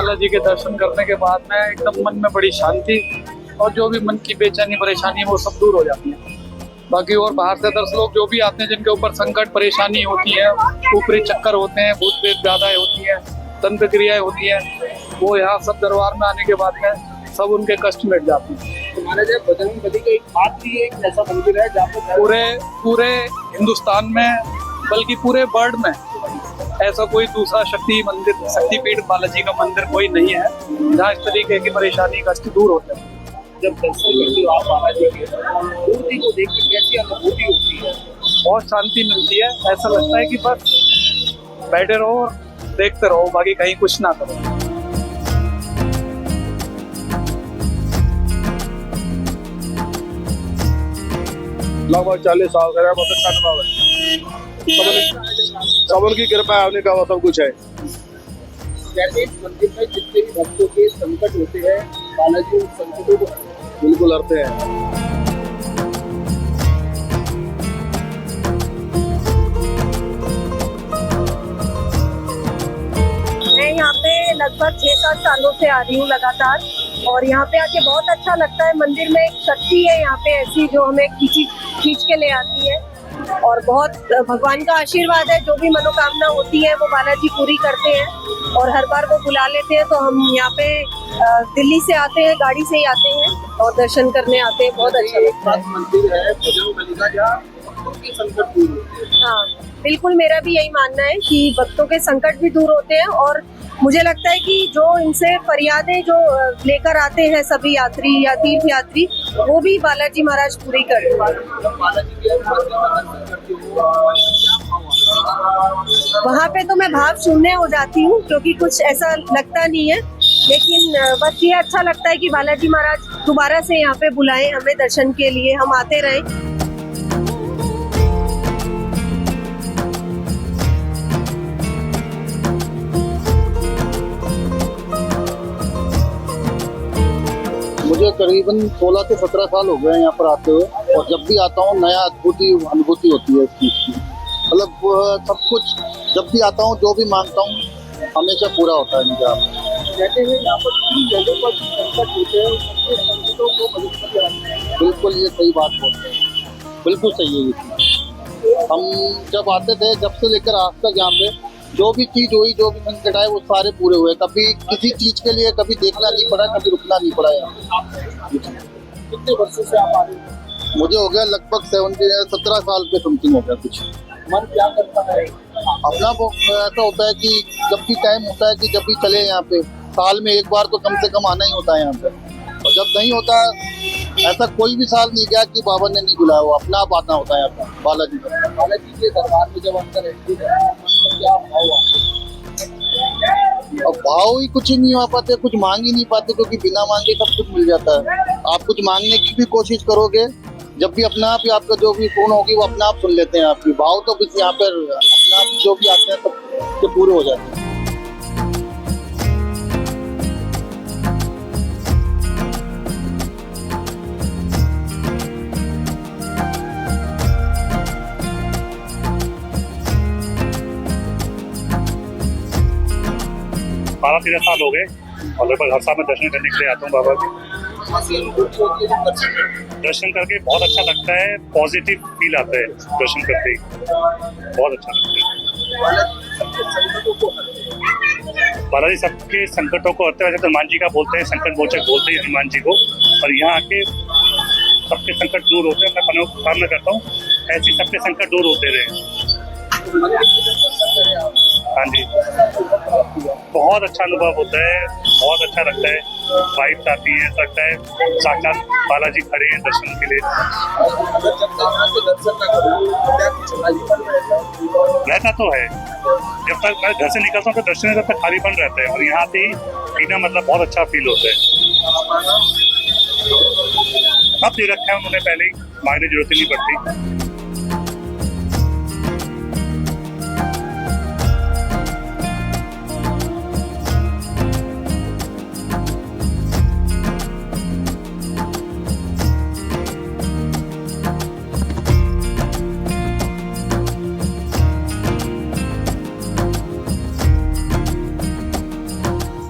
बालाजी के दर्शन करने के बाद में एकदम मन में बड़ी शांति और जो भी मन की बेचैनी परेशानी है वो सब दूर हो जाती है। बाकी और बाहर से दर्शक लोग जो भी आते हैं जिनके ऊपर संकट परेशानी होती है, ऊपरी चक्कर होते हैं, भूत प्रेत बाधाएं होती हैं, तंत्र क्रियाएं होती हैं, वो यहाँ सब दरबार में आने के बाद में सब उनके कष्ट मिट जाते हैं। तुम्हारे जो बजरंगबली का एक बात भी एक ऐसा मंदिर है जहाँ पर पूरे हिंदुस्तान में बल्कि पूरे वर्ल्ड में ऐसा कोई दूसरा शक्तिपीठ बालाजी का मंदिर कोई नहीं है जहाँ इस तरीके की परेशानी कष्ट दूर होते हैं। जब दर्शन करते हो आप बालाजी के मूर्ति को देख के कैसी अनुभूति होती है? बहुत शांति मिलती है, ऐसा लगता है कि बस बैठे रहो और देखते रहो, बाकी कहीं कुछ ना करो। लगभग 40 साल का बहुत अच्छा अनुभव है। सबन की कृपा होने का वो सब कुछ है। कहते हैं इस मंदिर में जितने भी भक्तों के संकट होते हैं बालाजी उन संकटों को बिल्कुल हरते हैं। मैं यहाँ पे लगभग 6-7 सालों से आ रही हूँ लगातार, और यहाँ पे आके बहुत अच्छा लगता है। मंदिर में एक शक्ति है यहाँ पे ऐसी जो हमें खींच के ले आती है, और बहुत भगवान का आशीर्वाद है। जो भी मनोकामना होती है वो बालाजी पूरी करते हैं, और हर बार वो बुला लेते हैं। तो हम यहाँ पे दिल्ली से आते हैं, गाड़ी से ही आते हैं और दर्शन करने आते हैं। बहुत अच्छा लगता है। मंदिर है बजरंगबली का जहाँ भक्तों के संकट दूर होते हैं। हाँ बिल्कुल, मेरा भी यही मानना है कि भक्तों के संकट भी दूर होते हैं, और मुझे लगता है कि जो इनसे फरियादें जो लेकर आते हैं सभी यात्री या तीर्थ यात्री, वो भी बालाजी महाराज पूरी करते हैं। वहाँ पे तो मैं भाव शून्य हो जाती हूँ, क्योंकि कुछ ऐसा लगता नहीं है, लेकिन बस ये अच्छा लगता है कि बालाजी महाराज दोबारा से यहाँ पे बुलाएं हमें दर्शन के लिए, हम आते रहें। मुझे करीबन 16 से 17 साल हो गए हैं यहाँ पर आते हुए, और जब भी आता हूँ नया अनुभूति होती है इस चीज़ की। मतलब सब कुछ जब भी आता हूँ जो भी मांगता हूँ हमेशा पूरा होता है मुझे। आप कहते हैं यहाँ पर जिन लोगों पर संकट होते हैं उनके संकटों को बजरंगबली रखते हैं। बिल्कुल ये सही बात बोलते हैं, बिल्कुल सही है ये चीज़। हम जब आते थे जब से लेकर आज तक यहाँ पे जो भी चीज हुई, जो भी संकट आए वो सारे पूरे हुए। कभी किसी चीज के लिए कभी देखना नहीं पड़ा, कभी रुकना नहीं पड़ा यहाँ। कितने वर्षों से आप आ रहे हैं? मुझे हो गया लगभग 17 साल के समथिंग हो गया कुछ। मन क्या करता है? अपना ऐसा होता है कि जब भी टाइम होता है कि जब भी चले यहाँ पे, साल में एक बार तो कम से कम आना ही होता है यहाँ पे। और जब नहीं होता ऐसा कोई भी साल नहीं गया कि बाबा ने नहीं बुलाया, वो अपना आप आना होता है यहाँ पे बालाजी का। बालाजी के दरबार में जब अंदर एंट्री करते हैं तो क्या भाव आते हैं? और भाव ही कुछ नहीं हो पाते, कुछ मांग ही नहीं पाते, क्योंकि बिना मांगे सब कुछ मिल जाता है। आप कुछ मांगने की भी कोशिश करोगे, जब भी अपना आप ही आपका जो भी पूर्ण होगी वो अपना आप सुन लेते हैं आपकी। भाव तो कुछ यहाँ पर अपना आप जो भी आते हैं सब पूरे हो जाते हैं। बारह 13 साल हो गए और लगभग हर साल में दर्शन करने के लिए आता हूँ बाबा के। दर्शन करके बहुत अच्छा लगता है, पॉजिटिव फील आता है दर्शन करते ही, बहुत अच्छा लगता है। बालाजी सबके संकटों को हरते हैं। वैसे तो हनुमान जी का बोलते हैं, संकट मोचक बोलते हैं हनुमान जी को, और यहाँ आके सबके संकट दूर होते हैं। मैं कामना करता हूँ ऐसे सबके संकट दूर होते रहे। हाँ जी, बहुत अच्छा अनुभव होता है, बहुत अच्छा लगता है। वाइब्स आती है, ऐसा लगता है साक्षात बालाजी खड़े हैं दर्शन के लिए। रहता तो है, जब तक मैं घर से निकलता हूँ तो दर्शन में तब तक खालीपन रहता है, और यहाँ आते ही बिना मतलब बहुत अच्छा फील होता है। सब दे रखा है उन्होंने पहले ही, मांगने की जरूरत ही नहीं पड़ती।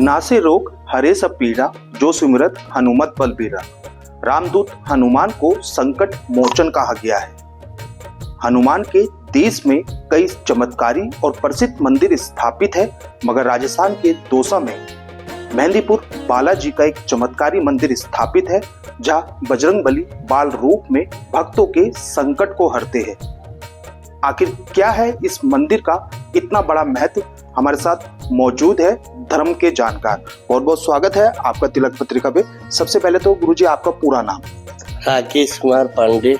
नासे रोग हरे सब पीड़ा, जो सुमिरत हनुमत बलबीरा। रामदूत हनुमान को संकट मोचन कहा गया है। हनुमान के देश में कई चमत्कारी और प्रसिद्ध मंदिर स्थापित है, मगर राजस्थान के दौसा में मेहंदीपुर बालाजी का एक चमत्कारी मंदिर स्थापित है, जहां बजरंगबली बाल रूप में भक्तों के संकट को हरते हैं। आखिर क्या है इस मंदिर का इतना बड़ा महत्व? हमारे साथ मौजूद है धर्म के जानकार। बहुत बहुत स्वागत है आपका तिलक पत्रिका पे। सबसे पहले तो गुरुजी आपका पूरा नाम? राकेश कुमार पांडे।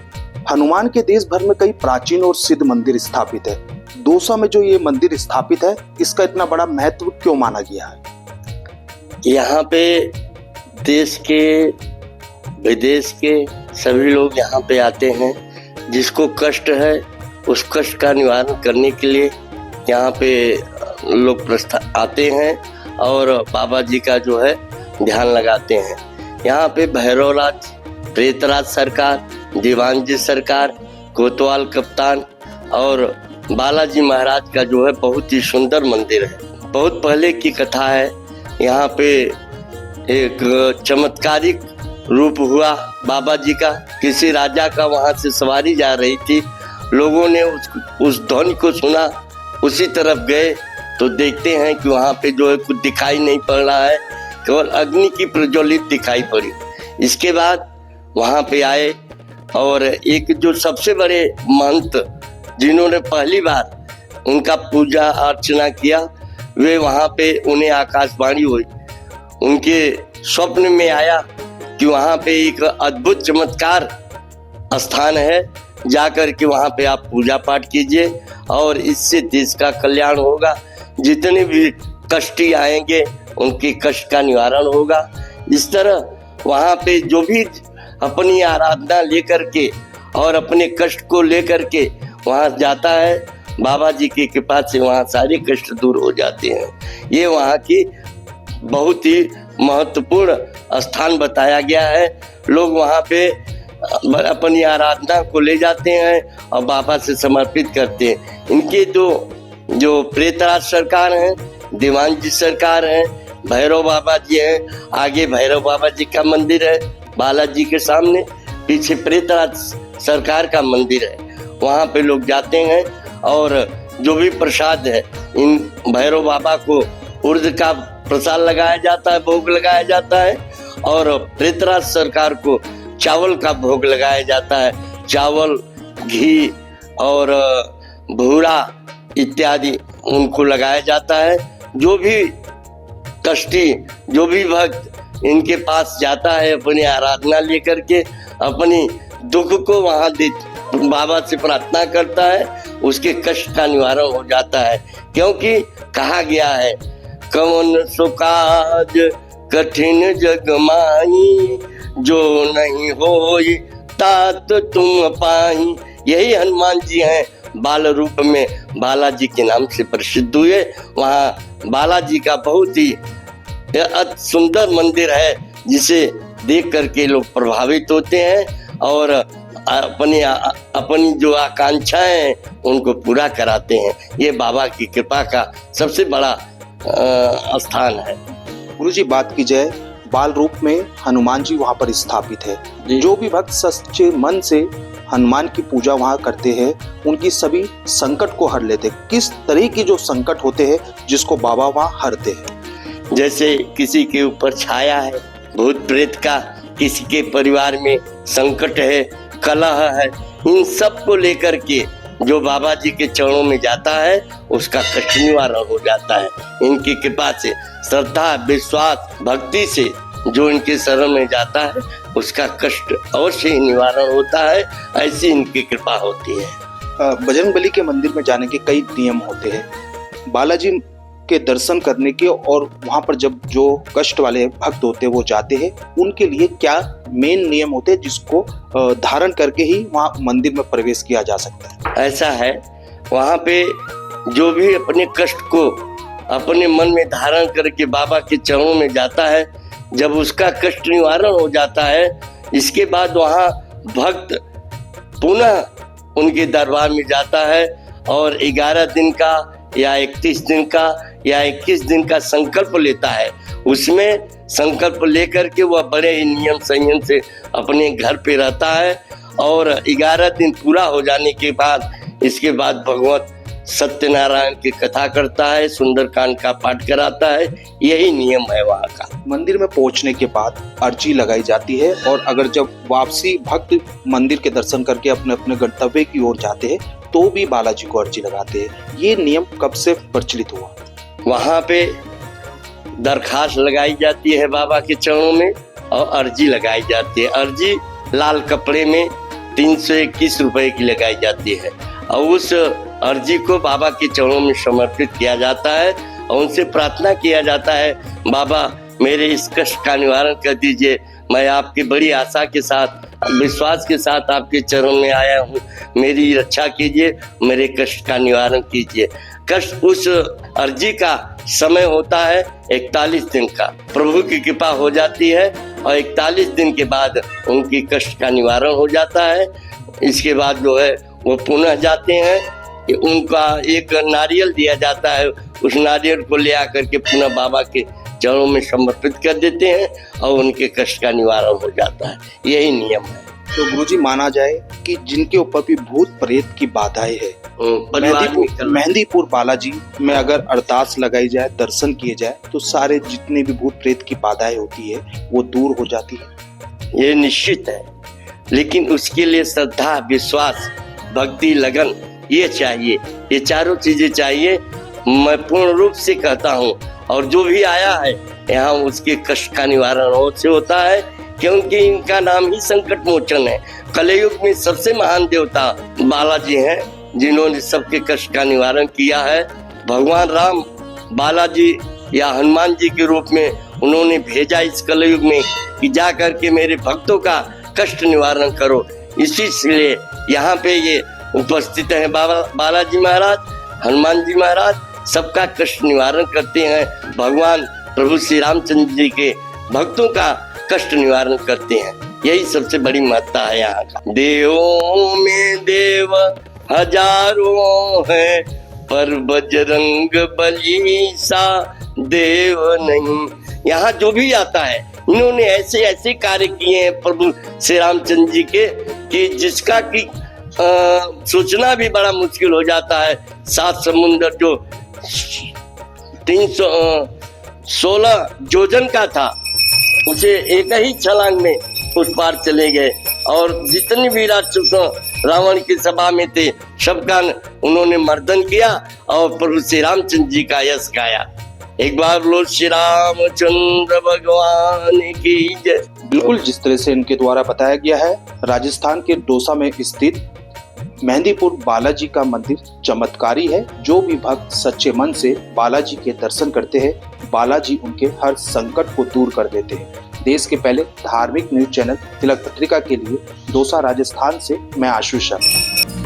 हनुमान के देश भर में कई प्राचीन और सिद्ध मंदिर स्थापित है। दौसा में जो ये मंदिर स्थापित है, इसका इतना बड़ा महत्व क्यों माना गया है? यहाँ पे देश के विदेश के सभी लोग यहाँ पे आते हैं। जिसको कष्ट है उस कष्ट का निवारण करने के लिए यहाँ पे लोग आते हैं और बाबा जी का जो है ध्यान लगाते हैं। यहाँ पे भैरवराज, प्रेतराज सरकार, दीवान जी सरकार, कोतवाल कप्तान और बालाजी महाराज का जो है बहुत ही सुंदर मंदिर है। बहुत पहले की कथा है। यहाँ पे एक चमत्कारिक रूप हुआ बाबा जी का। किसी राजा का वहाँ से सवारी जा रही थी। लोगों ने उस ध्वनि को सुना, उसी तरफ गए तो देखते हैं कि वहाँ पे जो है कुछ दिखाई नहीं पड़ रहा है, केवल अग्नि की प्रज्वलित दिखाई पड़ी। इसके बाद वहाँ पे आए और एक जो सबसे बड़े महंत जिन्होंने पहली बार उनका पूजा अर्चना किया, वे वहाँ पे उन्हें आकाशवाणी हुई। उनके स्वप्न में आया कि वहाँ पे एक अद्भुत चमत्कार स्थान है, जाकर के वहाँ पे आप पूजा पाठ कीजिए और इससे देश का कल्याण होगा। जितने भी कष्टी आएंगे उनके कष्ट का निवारण होगा। इस तरह वहाँ पे जो भी अपनी आराधना लेकर के और अपने कष्ट को लेकर के वहाँ जाता है, बाबा जी की कृपा से वहाँ सारे कष्ट दूर हो जाते हैं। ये वहाँ की बहुत ही महत्वपूर्ण स्थान बताया गया है। लोग वहाँ पे अपनी आराधना को ले जाते हैं और बाबा से समर्पित करते हैं। इनके जो प्रेतराज सरकार हैं, दीवान जी सरकार हैं, भैरव बाबा जी हैं। आगे भैरव बाबा जी का मंदिर है बालाजी के सामने, पीछे प्रेतराज सरकार का मंदिर है। वहाँ पे लोग जाते हैं और जो भी प्रसाद है, इन भैरव बाबा को उर्द का प्रसाद लगाया जाता है, भोग लगाया जाता है, और प्रेतराज सरकार को चावल का भोग लगाया जाता है। चावल, घी और भूरा इत्यादि उनको लगाया जाता है। जो भी कष्टी, जो भी भक्त इनके पास जाता है अपनी आराधना लेकर के, अपनी दुख को वहाँ बाबा से प्रार्थना करता है, उसके कष्ट का निवारण हो जाता है। क्योंकि कहा गया है, कौन सो काज कठिन जग माही, जो नहीं होई तात तुम पाई। यही हनुमान जी हैं, बाल रूप में बालाजी के नाम से प्रसिद्ध हुए। वहाँ बालाजी का बहुत ही सुंदर मंदिर है, जिसे देख करके लोग प्रभावित होते हैं और अपनी जो आकांक्षाएं हैं उनको पूरा कराते हैं। ये बाबा की कृपा का सबसे बड़ा स्थान है। गुरुजी, बात की जाए बाल रूप में हनुमान जी वहाँ पर स्थापित है। जो भी भक्त सच्चे मन से हनुमान की पूजा वहाँ करते हैं, उनकी सभी संकट को हर लेते हैं। किस तरह के जो संकट होते हैं जिसको बाबा वहाँ हरते हैं? जैसे किसी के ऊपर छाया है भूत प्रेत का, किसी के परिवार में संकट है, कलह है, इन सब को लेकर के जो बाबा जी के चरणों में जाता है उसका कष्ट निवारण हो जाता है। इनकी कृपा से, श्रद्धा, विश्वास, भक्ति से जो इनके शरण में जाता है उसका कष्ट अवश्य ही निवारण होता है। ऐसी इनकी कृपा होती है। बजरंगबली के मंदिर में जाने के कई नियम होते हैं। बालाजी के दर्शन करने के और वहाँ पर जब जो कष्ट वाले भक्त होते हैं वो जाते हैं, उनके लिए क्या मेन नियम होते हैं जिसको धारण करके ही वहाँ मंदिर में प्रवेश किया जा सकता है? ऐसा है, वहाँ पे जो भी अपने कष्ट को अपने मन में धारण करके बाबा के चरणों में जाता है, जब उसका कष्ट निवारण हो जाता है, इसके बाद वहाँ भक्त पुनः उनके दरबार में जाता है और 11 दिन का या 31 दिन का या 21 दिन का संकल्प लेता है। उसमें संकल्प लेकर के वह बड़े ही नियम संयम से अपने घर पे रहता है और 11 दिन पूरा हो जाने के बाद इसके बाद भगवत सत्यनारायण की कथा करता है, सुंदरकांड का पाठ कराता है। यही नियम है वहाँ का। मंदिर में पहुंचने के बाद अर्जी लगाई जाती है और अगर जब वापसी भक्त मंदिर के दर्शन करके अपने अपने गंतव्य की ओर जाते हैं तो भी बालाजी को अर्जी लगाते हैं। ये नियम कब से प्रचलित हुआ? वहाँ पे दरखास्त लगाई जाती है बाबा के चरणों में और अर्जी लगाई जाती है। अर्जी लाल कपड़े में 321 रुपए की लगाई जाती है और उस अर्जी को बाबा के चरणों में समर्पित किया जाता है और उनसे प्रार्थना किया जाता है, बाबा मेरे इस कष्ट का निवारण कर दीजिए। मैं आपकी बड़ी आशा के साथ विश्वास के साथ आपके चरणों में आया हूँ, मेरी रक्षा कीजिए, मेरे कष्ट का निवारण कीजिए। कष्ट उस अर्जी का समय होता है 41 दिन का। प्रभु की कृपा हो जाती है और 41 दिन के बाद उनकी कष्ट का निवारण हो जाता है। इसके बाद जो है वो पुनः जाते हैं, उनका एक नारियल दिया जाता है, उस नारियल को ले आकर के पुनः बाबा के चरणों में समर्पित कर देते हैं और उनके कष्ट का निवारण हो जाता है। यही नियम है। तो गुरुजी माना जाए कि जिनके ऊपर भी भूत प्रेत की बाधाएं है, मेहंदीपुर बालाजी में अगर अरदास लगाई जाए, दर्शन किए जाए तो सारे जितने भी भूत प्रेत की बाधाएं होती है वो दूर हो जाती है। ये निश्चित है, लेकिन उसके लिए श्रद्धा, विश्वास, भक्ति, लगन ये चाहिए। ये चारों चीजें चाहिए। मैं पूर्ण रूप से कहता हूँ और जो भी आया है यहाँ उसके कष्ट का निवारण से होता है, क्योंकि इनका नाम ही संकट मोचन है। कलयुग में सबसे महान देवता बालाजी हैं, जिन्होंने सबके कष्ट का निवारण किया है। भगवान राम बालाजी या हनुमान जी के रूप में उन्होंने भेजा इस कलयुग में कि जा करके मेरे भक्तों का कष्ट निवारण करो। इसीलिए यहाँ पे ये उपस्थित है बालाजी महाराज, हनुमान जी महाराज, सबका कष्ट निवारण करते हैं। भगवान प्रभु श्री रामचंद्र जी के भक्तों का कष्ट निवारण करते हैं। यही सबसे बड़ी महत्ता है यहाँ का। देवों में देव हजारों हैं, पर बजरंग बली सा देव नहीं। यहाँ जो भी आता है इन्होंने ऐसे ऐसे कार्य किए हैं प्रभु श्री रामचंद्र जी के कि जिसका कि सोचना भी बड़ा मुश्किल हो जाता है। 7 समुंदर जो 316 योजन का था उसे एक ही छलांग में उस पार चले गए और जितने भी राक्षस रावण की सभा में थे सबका उन्होंने मर्दन किया और प्रभु श्री रामचंद्र जी का यश गाया। एक बार लो श्री रामचंद्र भगवान की जय। बिल्कुल जिस तरह से इनके द्वारा बताया गया है, राजस्थान के दौसा में स्थित मेहंदीपुर बालाजी का मंदिर चमत्कारी है। जो भी भक्त सच्चे मन से बालाजी के दर्शन करते हैं, बालाजी उनके हर संकट को दूर कर देते हैं। देश के पहले धार्मिक न्यूज चैनल तिलक पत्रिका के लिए दौसा राजस्थान से मैं आशीष शर्मा।